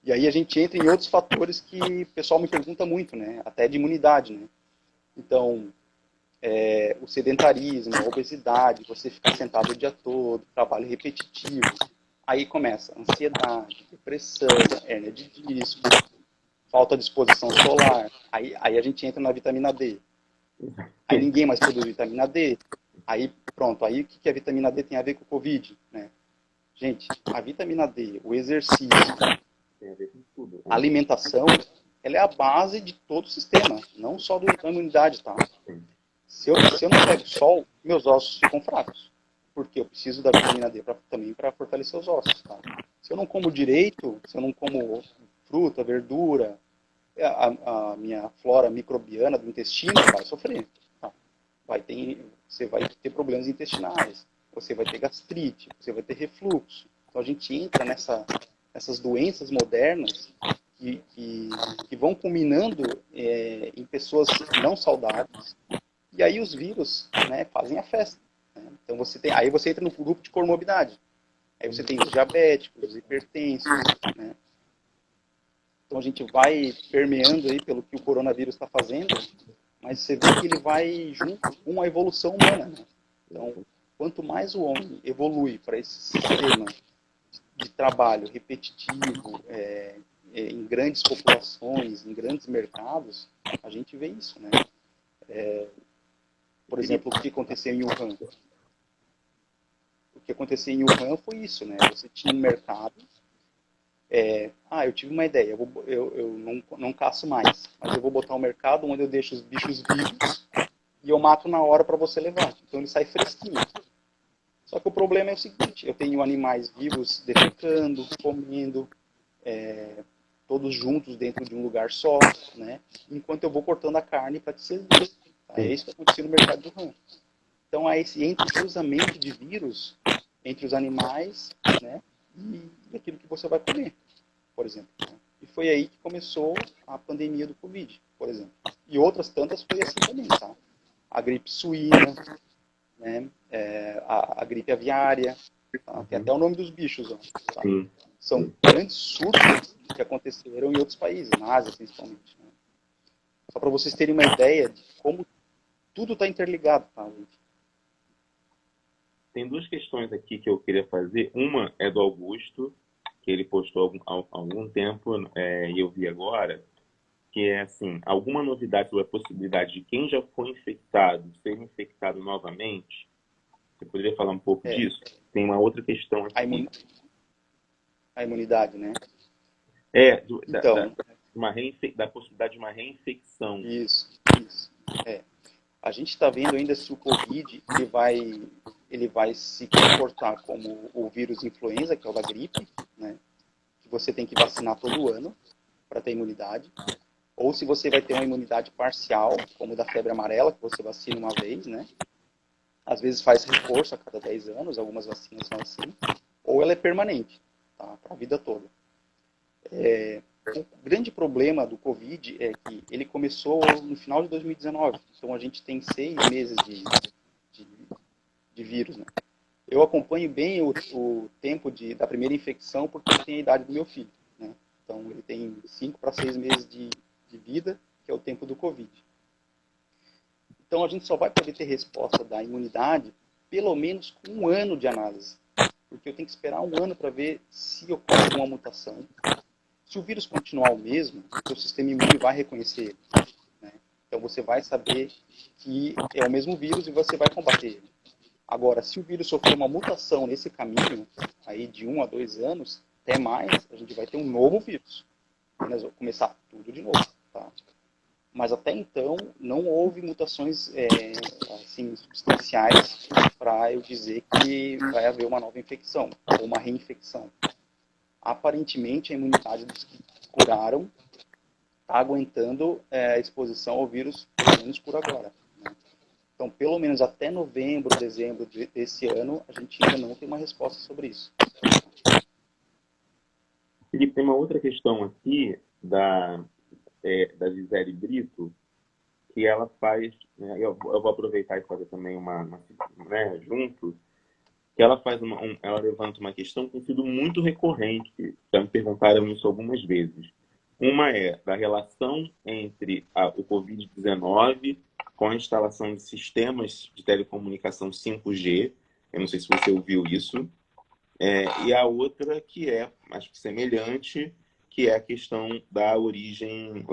E aí a gente entra em outros fatores que o pessoal me pergunta muito, né, até de imunidade, né? Então, o sedentarismo, a obesidade, você ficar sentado o dia todo, trabalho repetitivo. Aí começa ansiedade, depressão, hérnia de disco, falta de exposição solar. Aí a gente entra na vitamina D. Aí ninguém mais produz vitamina D. Aí pronto, aí o que a vitamina D tem a ver com o Covid, né? Gente, a vitamina D, o exercício, Tem a ver com tudo. a alimentação, ela é a base de todo o sistema, não só da imunidade, tá? Se eu não pego sol, meus ossos ficam fracos. Porque eu preciso da vitamina D também para fortalecer os ossos, tá? Se eu não como direito, se eu não como fruta, verdura, a minha flora microbiana do intestino vai sofrer, tá? Você vai ter problemas intestinais, você vai ter gastrite, você vai ter refluxo. Então a gente entra nessas doenças modernas que vão culminando em pessoas não saudáveis. E aí os vírus, né, fazem a festa, né? Então aí você entra no grupo de comorbidade. Aí você tem os diabéticos, os hipertensos, né? Então a gente vai permeando aí pelo que o coronavírus está fazendo, mas você vê que ele vai junto com a evolução humana, né? Então, quanto mais o homem evolui para esse sistema de trabalho repetitivo, em grandes populações, em grandes mercados, a gente vê isso, né? Por exemplo, o que aconteceu em Wuhan. O que aconteceu em Wuhan foi isso, né? Você tinha um mercado. Eu tive uma ideia, eu não caço mais, mas eu vou botar um mercado onde eu deixo os bichos vivos e eu mato na hora para você levar. Então ele sai fresquinho. Só que o problema é o seguinte, eu tenho animais vivos defecando, comendo, todos juntos dentro de um lugar só, né? Enquanto eu vou cortando a carne para te servir. Tá? É isso que aconteceu no mercado de Wuhan. Então há esse entrecruzamento de vírus entre os animais, né, e aquilo que você vai comer, por exemplo. Né? E foi aí que começou a pandemia do Covid, por exemplo. E outras tantas foi assim também, tá? A gripe suína, né, a gripe aviária, tá? Tem até o nome dos bichos, ó, tá? São grandes surtos que aconteceram em outros países, na Ásia principalmente. Né? Só para vocês terem uma ideia de como tudo está interligado, tá, gente? Tem 2 questões aqui que eu queria fazer. Uma é do Augusto, que ele postou há algum tempo, e eu vi agora, que é assim, alguma novidade sobre a possibilidade de quem já foi infectado ser infectado novamente? Você poderia falar um pouco É, disso? Tem uma outra questão a, aqui. a imunidade, né? É, Então, da possibilidade de uma reinfecção. isso. É. A gente está vendo ainda se o Covid ele vai se comportar como o vírus influenza, que é o da gripe, né? Que você tem que vacinar todo ano para ter imunidade, ou se você vai ter uma imunidade parcial, como da febre amarela, que você vacina uma vez, né? Às vezes faz reforço a cada 10 anos, algumas vacinas são assim, ou ela é permanente, tá? Para a vida toda. O grande problema do Covid é que ele começou no final de 2019, então a gente tem 6 meses de, de vírus, né? Eu acompanho bem o tempo da primeira infecção porque eu tenho a idade do meu filho, né? Então ele tem 5 para 6 meses de vida, que é o tempo do Covid. Então a gente só vai poder ter resposta da imunidade pelo menos com 1 ano de análise, porque eu tenho que esperar 1 ano para ver se ocorre alguma mutação. Se o vírus continuar o mesmo, o seu sistema imune vai reconhecer ele, né? Então você vai saber que é o mesmo vírus e você vai combater ele. Agora, se o vírus sofrer uma mutação nesse caminho, aí de 1 a 2 anos, até mais, a gente vai ter um novo vírus. E nós vamos começar tudo de novo, tá? Mas até então, não houve mutações assim, substanciais para eu dizer que vai haver uma nova infecção ou uma reinfecção. Aparentemente, a imunidade dos que curaram está aguentando a exposição ao vírus, pelo menos por agora, né? Então, pelo menos até novembro, dezembro desse ano, a gente ainda não tem uma resposta sobre isso. Felipe, tem uma outra questão aqui da Gisele Brito, que ela faz, né, eu vou aproveitar e fazer também né, junto, que ela faz ela levanta uma questão que tem sido muito recorrente, já me perguntaram isso algumas vezes. Uma é da relação entre o Covid-19 com a instalação de sistemas de telecomunicação 5G, eu não sei se você ouviu isso, e a outra que é, acho que semelhante, que é a questão da origem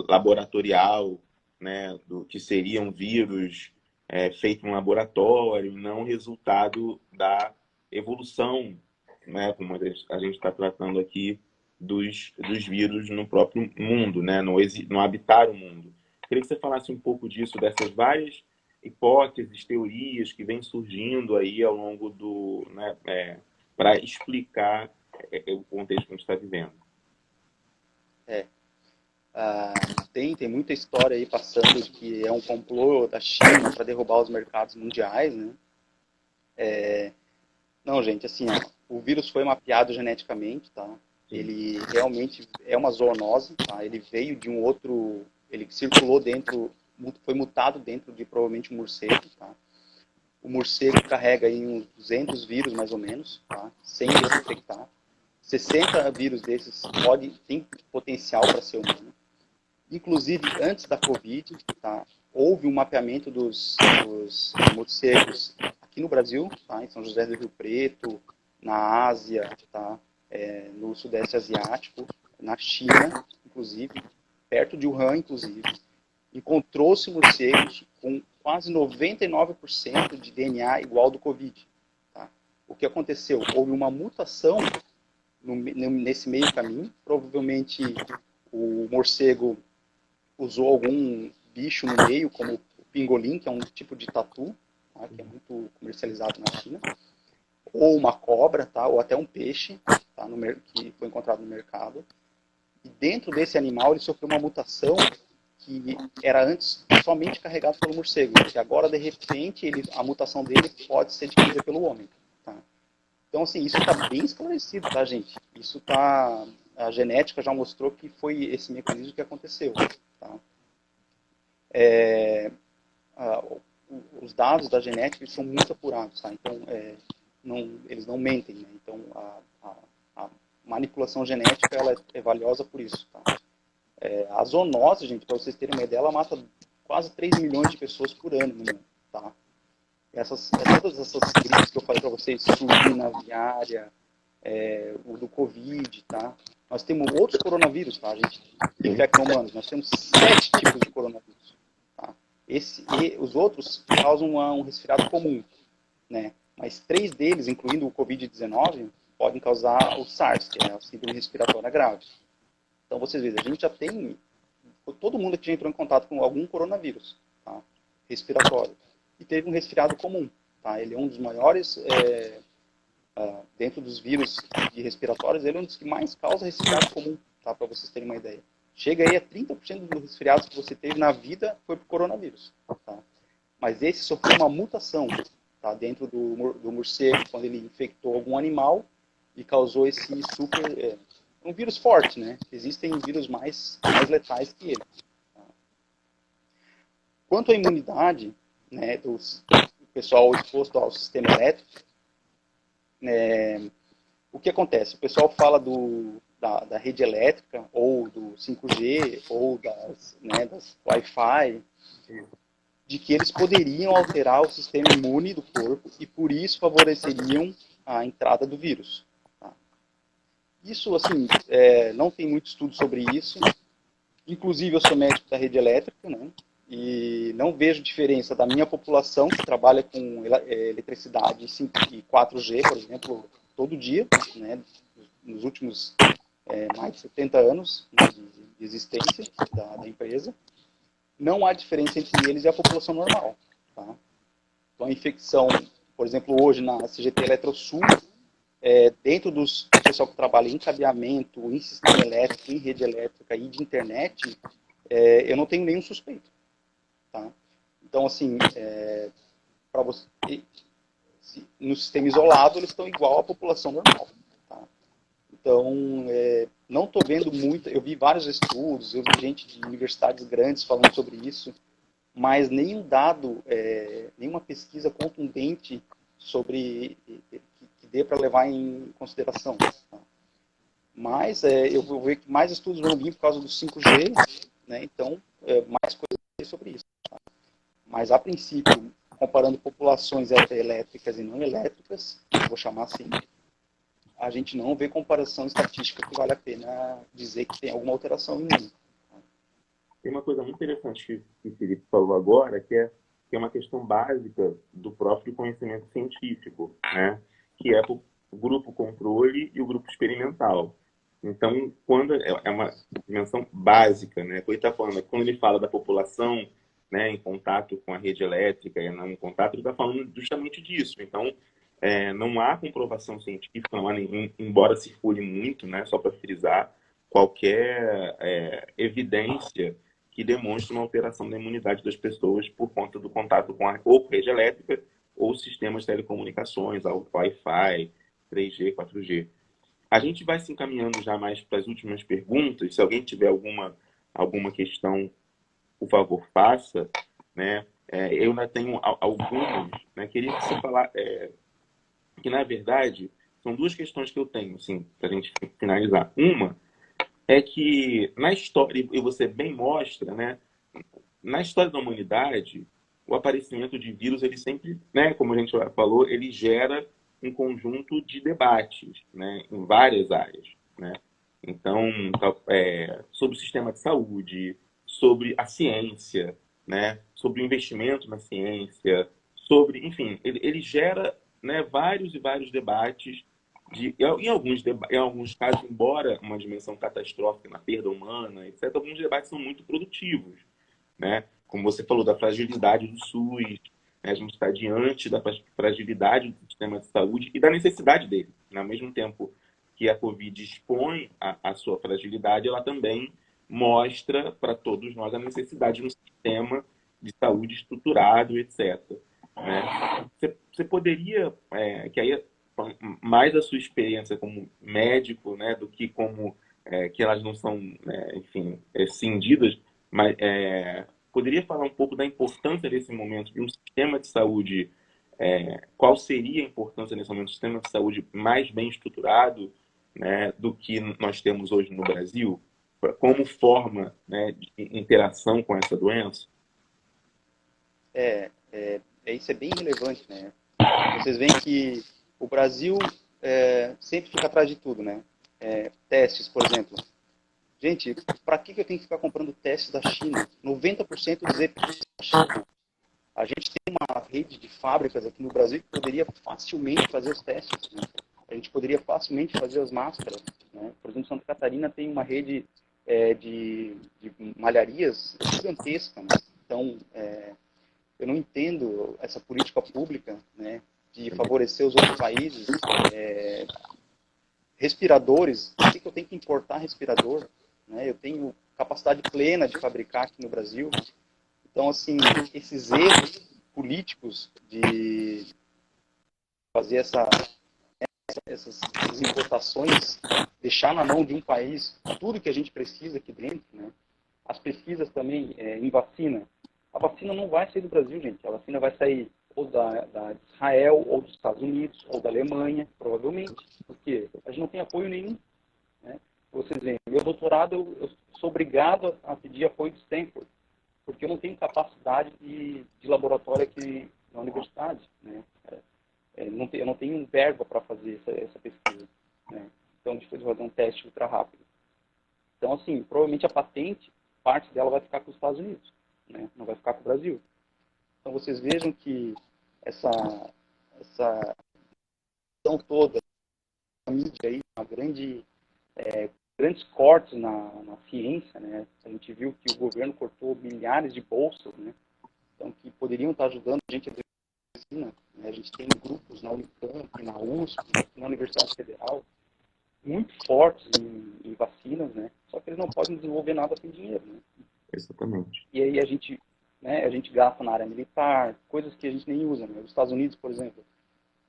laboratorial, né, que seria um vírus feito em laboratório, não resultado da evolução, né, como a gente está tratando aqui dos vírus no próprio mundo, né, no habitar o mundo. Queria que você falasse um pouco disso, dessas várias hipóteses, teorias que vêm surgindo aí ao longo né, para explicar o contexto que a gente está vivendo. Tem muita história aí passando que é um complô da China para derrubar os mercados mundiais, né? Não, gente, assim, o vírus foi mapeado geneticamente, tá? Ele realmente é uma zoonose, tá? Ele veio de um outro, ele circulou dentro, foi mutado dentro de provavelmente um morcego, tá? O morcego carrega aí uns 200 vírus, mais ou menos, tá? Sem desinfectar. 60 vírus desses tem potencial para ser humano. Inclusive, antes da Covid, tá? Houve um mapeamento dos morcegos aqui no Brasil, tá? Em São José do Rio Preto, na Ásia, tá? No Sudeste Asiático, na China, inclusive, perto de Wuhan, inclusive. Encontrou-se morcegos com quase 99% de DNA igual ao do Covid. Tá? O que aconteceu? Houve uma mutação nesse meio caminho. Provavelmente o morcego usou algum bicho no meio, como o pingolim, que é um tipo de tatu, tá? Que é muito comercializado na China, ou uma cobra, tá? Ou até um peixe, tá? Que foi encontrado no mercado. E dentro desse animal ele sofreu uma mutação que era antes somente carregado pelo morcego, que agora, de repente, a mutação dele pode ser adquirida pelo homem. Tá? Então, assim, isso está bem esclarecido, tá, gente? A genética já mostrou que foi esse mecanismo que aconteceu. Tá? Os dados da genética eles são muito apurados, tá? Então, eles não mentem, né? Então, a manipulação genética ela é valiosa por isso, tá? A zoonose, gente, para vocês terem uma ideia, ela mata quase 3 milhões de pessoas por ano no mundo, tá? Todas essas gripes que eu falei para vocês, suína, aviária, o do Covid, tá? Nós temos outros coronavírus, tá? A gente infecta humanos. Nós temos 7 tipos de coronavírus, tá? Os outros causam um resfriado comum. né? Mas 3 deles, incluindo o Covid-19, podem causar o SARS, que é a síndrome respiratória grave. Então, vocês veem, a gente já tem, todo mundo aqui já entrou em contato com algum coronavírus, tá? Respiratório. E teve um resfriado comum, tá? Ele é um dos maiores, dentro dos vírus de respiratórios, ele é um dos que mais causa resfriado comum, tá? Para vocês terem uma ideia. Chega aí a 30% dos resfriados que você teve na vida foi por coronavírus, tá? Mas esse sofreu uma mutação, tá? Dentro do morcego, quando ele infectou algum animal e causou esse um vírus forte, né? Existem vírus mais letais que ele. Tá? Quanto à imunidade, né, do pessoal exposto ao sistema elétrico, o que acontece? O pessoal fala da rede elétrica, ou do 5G, ou das Wi-Fi, de que eles poderiam alterar o sistema imune do corpo e, por isso, favoreceriam a entrada do vírus. Tá? Isso, assim, não tem muito estudo sobre isso. Inclusive, eu sou médico da rede elétrica, né? E não vejo diferença da minha população, que trabalha com eletricidade e 4G, por exemplo, todo dia, né? Nos últimos mais de 70 anos, né, de existência da empresa. Não há diferença entre eles e a população normal. Tá? Então, a infecção, por exemplo, hoje na CGT Eletrosul, dentro do pessoal que trabalha em cabeamento, em sistema elétrico, em rede elétrica e de internet, eu não tenho nenhum suspeito. Tá? Então, assim, para você, no sistema isolado, eles estão igual à população normal. Tá? Então, não estou vendo muito, eu vi vários estudos, eu vi gente de universidades grandes falando sobre isso, mas nenhum dado, nenhuma pesquisa contundente sobre que dê para levar em consideração. Tá? Mas eu vou ver que mais estudos vão vir por causa do 5G, né? Então, mais coisas sobre isso. Tá? Mas, a princípio, comparando populações elétricas e não elétricas, vou chamar assim, a gente não vê comparação estatística que vale a pena dizer que tem alguma alteração imune. Tem uma coisa muito interessante que o Felipe falou agora, que é uma questão básica do próprio conhecimento científico, né? Que é o grupo controle e o grupo experimental. Então, quando é uma dimensão básica, né? Ele está falando, quando ele fala da população, né, em contato com a rede elétrica e não em contato, ele está falando justamente disso. Então, não há comprovação científica, não há nenhum, embora circule muito, né, só para frisar, qualquer evidência que demonstre uma alteração da imunidade das pessoas por conta do contato com a ou rede elétrica ou sistemas de telecomunicações, Wi-Fi, 3G, 4G. A gente vai se encaminhando já mais para as últimas perguntas. Se alguém tiver alguma questão, por favor, faça. Né? Eu ainda tenho algumas. Né? Queria que você falasse que, na verdade, são duas questões que eu tenho, assim, para a gente finalizar. Uma é que, na história, e você bem mostra, né? Na história da humanidade, o aparecimento de vírus, ele sempre, né, como a gente já falou, ele gera um conjunto de debates, né, em várias áreas, né? Então, sobre o sistema de saúde, sobre a ciência, né, sobre o investimento na ciência, sobre, enfim, ele gera, né, vários e vários debates em alguns casos, embora uma dimensão catastrófica na perda humana, etc., alguns debates são muito produtivos, né? Como você falou, da fragilidade do SUS, né? A gente está diante da fragilidade do sistema de saúde e da necessidade dele. Né? Ao mesmo tempo que a Covid expõe a sua fragilidade, ela também mostra para todos nós a necessidade de um sistema de saúde estruturado, etc. Né? Você poderia, que aí mais a sua experiência como médico, né, do que como que elas não são, enfim, cindidas, mas poderia falar um pouco da importância desse momento de um sistema de saúde, qual seria a importância nesse momento de um sistema de saúde mais bem estruturado, né, do que nós temos hoje no Brasil, como forma, né, de interação com essa doença? Isso é bem relevante, né? Vocês veem que o Brasil sempre fica atrás de tudo, né? Testes, por exemplo. Gente, para que eu tenho que ficar comprando testes da China? 90% dos EPIs da China. A gente tem uma rede de fábricas aqui no Brasil que poderia facilmente fazer os testes, né? A gente poderia facilmente fazer as máscaras, né? Por exemplo, Santa Catarina tem uma rede de malharias gigantesca, né? Então, eu não entendo essa política pública, né, de favorecer os outros países. Respiradores, por que eu tenho que importar respirador? Né? Eu tenho capacidade plena de fabricar aqui no Brasil. Então, assim, esses erros políticos de fazer essas importações, deixar na mão de um país tudo que a gente precisa aqui dentro, né? As pesquisas também em vacina. A vacina não vai sair do Brasil, gente. A vacina vai sair ou da Israel, ou dos Estados Unidos, ou da Alemanha, provavelmente. Porque a gente não tem apoio nenhum. Né? Vocês veem, meu doutorado, eu sou obrigado a pedir apoio de Stanford, porque eu não tenho capacidade de laboratório aqui na universidade. Né? Eu não tenho verba para fazer essa pesquisa. Né? Então, a gente foi fazer um teste ultra rápido. Então, assim, provavelmente a patente, parte dela vai ficar com os Estados Unidos, né? Não vai ficar com o Brasil. Então, vocês vejam que essa questão toda, a mídia aí, grandes cortes na ciência, né? A gente viu que o governo cortou milhares de bolsas, né? Então, que poderiam estar ajudando a gente a desenvolver vacina, né? A gente tem grupos na Unicamp, na USP, na Universidade Federal, muito fortes em vacinas, né? Só que eles não podem desenvolver nada sem dinheiro, né? Exatamente. E aí a gente gasta na área militar, coisas que a gente nem usa, né? Os Estados Unidos, por exemplo,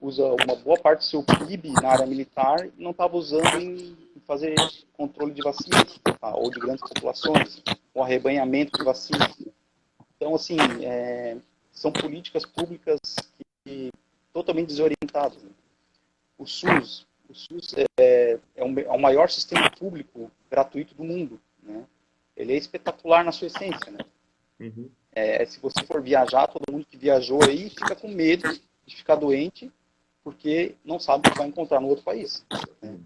usa uma boa parte do seu PIB na área militar e não estava usando em fazer controle de vacinas, tá? Ou de grandes populações, ou arrebanhamento de vacinas. Então, assim, são políticas públicas totalmente desorientadas, né? O SUS é o maior sistema público gratuito do mundo, né? Ele é espetacular na sua essência, né? Uhum. Se você for viajar, todo mundo que viajou aí fica com medo de ficar doente porque não sabe o que vai encontrar no outro país, né?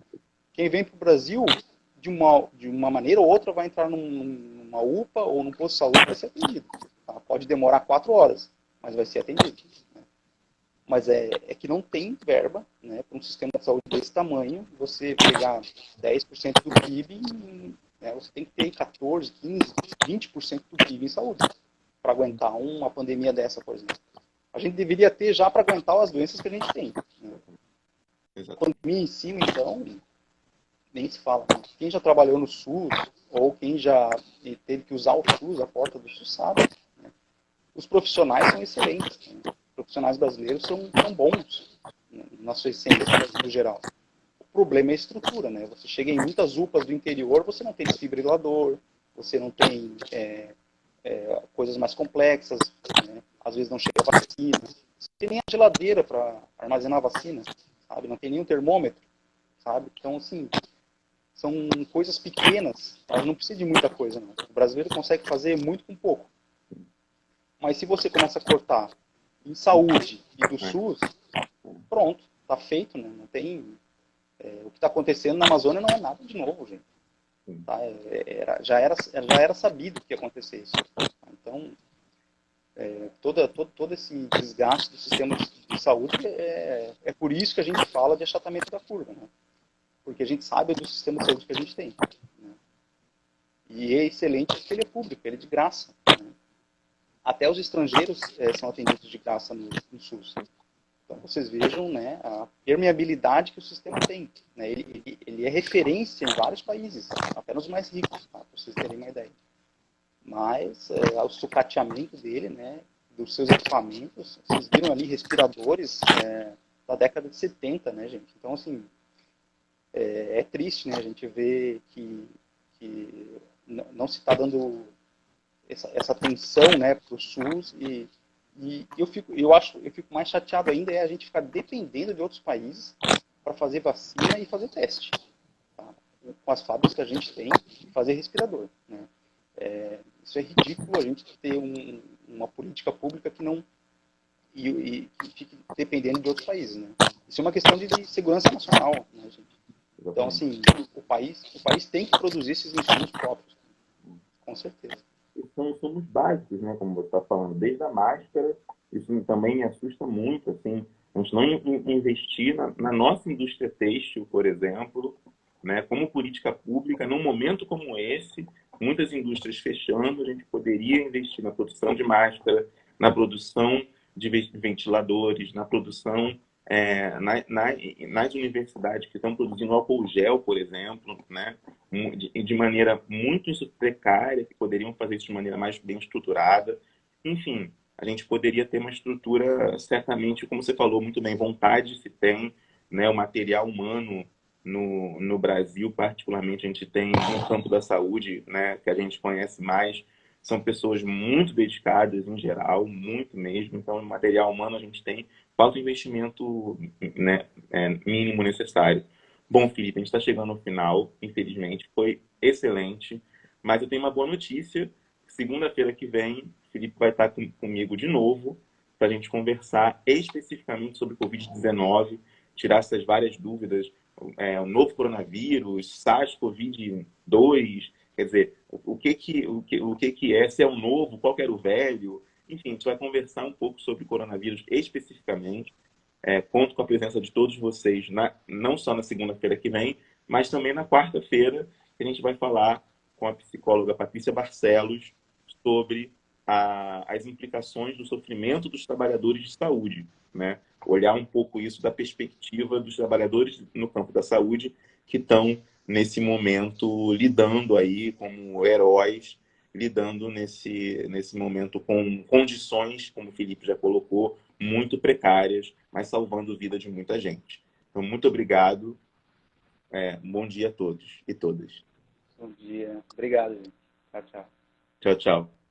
Quem vem para o Brasil, de uma maneira ou outra, vai entrar numa UPA ou num posto de saúde e vai ser atendido. Tá? Pode demorar 4 horas, mas vai ser atendido. Né? Mas é que não tem verba, né, para um sistema de saúde desse tamanho. Você pegar 10% do PIB, né, você tem que ter 14, 15, 20% do PIB em saúde para aguentar uma pandemia dessa, por exemplo. A gente deveria ter já para aguentar as doenças que a gente tem. Né? Pandemia em cima, então, nem se fala. Quem já trabalhou no SUS, ou quem já teve que usar o SUS, a porta do SUS, sabe. Né? Os profissionais são excelentes. Né? Os profissionais brasileiros são bons, né, na sua essência, no geral. O problema é a estrutura. Né? Você chega em muitas UPAs do interior, você não tem desfibrilador, você não tem coisas mais complexas, né? Às vezes não chega a vacina, não tem nem a geladeira para armazenar a vacina, sabe? Não tem nem um termômetro, sabe? Então, assim, são coisas pequenas, mas não precisa de muita coisa, não. O brasileiro consegue fazer muito com pouco. Mas se você começa a cortar em saúde e do SUS, pronto, tá feito, né? Não tem... o que está acontecendo na Amazônia não é nada de novo, gente. Tá? Já era sabido que ia acontecer isso. Então, todo esse desgaste do sistema de saúde é por isso que a gente fala de achatamento da curva, né? Porque a gente sabe do sistema de saúde que a gente tem. Né? E é excelente porque ele é público, ele é de graça. Né? Até os estrangeiros são atendidos de graça no SUS. Então, vocês vejam, né, a permeabilidade que o sistema tem. Né? Ele é referência em vários países, até nos mais ricos, tá? Para vocês terem uma ideia. Mas o sucateamento dele, né, dos seus equipamentos, vocês viram ali respiradores da década de 70, né, gente? Então, assim, é triste, né, a gente ver que não se está dando essa atenção, né, para o SUS e eu fico mais chateado ainda a gente ficar dependendo de outros países para fazer vacina e fazer teste, tá? Com as fábricas que a gente tem, fazer respirador, né? Isso é ridículo, a gente ter uma política pública que não e fique dependendo de outros países, né? Isso é uma questão de segurança nacional, né, gente? Então, assim, o país tem que produzir esses insumos próprios, com certeza. Isso são insumos básicos, né? Como você está falando, desde a máscara, isso também me assusta muito, assim, a gente não investir na nossa indústria têxtil, por exemplo, né? Como política pública, num momento como esse, muitas indústrias fechando, a gente poderia investir na produção de máscara, na produção de ventiladores, na produção nas universidades que estão produzindo álcool gel, por exemplo, né, de maneira muito precária, que poderiam fazer isso de maneira mais bem estruturada. Enfim, a gente poderia ter uma estrutura, certamente, como você falou muito bem, vontade se tem, né, o material humano no Brasil, particularmente, a gente tem no campo da saúde, né, que a gente conhece mais, são pessoas muito dedicadas em geral, muito mesmo. Então, o material humano a gente tem, falta o investimento, né, mínimo necessário. Bom, Felipe, a gente está chegando ao final, infelizmente, foi excelente, mas eu tenho uma boa notícia. Segunda-feira que vem, o Felipe vai estar comigo de novo para a gente conversar especificamente sobre Covid-19, tirar essas várias dúvidas, o novo coronavírus, SARS-CoV-2, quer dizer, o que é, se é o novo, qual que era o velho. Enfim, a gente vai conversar um pouco sobre o coronavírus especificamente. Conto com a presença de todos vocês, não só na segunda-feira que vem, mas também na quarta-feira, que a gente vai falar com a psicóloga Patrícia Barcelos sobre as implicações do sofrimento dos trabalhadores de saúde, né? Olhar um pouco isso da perspectiva dos trabalhadores no campo da saúde que estão, nesse momento, lidando aí como heróis, lidando nesse momento com condições, como o Felipe já colocou, muito precárias, mas salvando a vida de muita gente. Então, muito obrigado. Um bom dia a todos e todas. Bom dia. Obrigado, gente. Tchau, tchau. Tchau, tchau.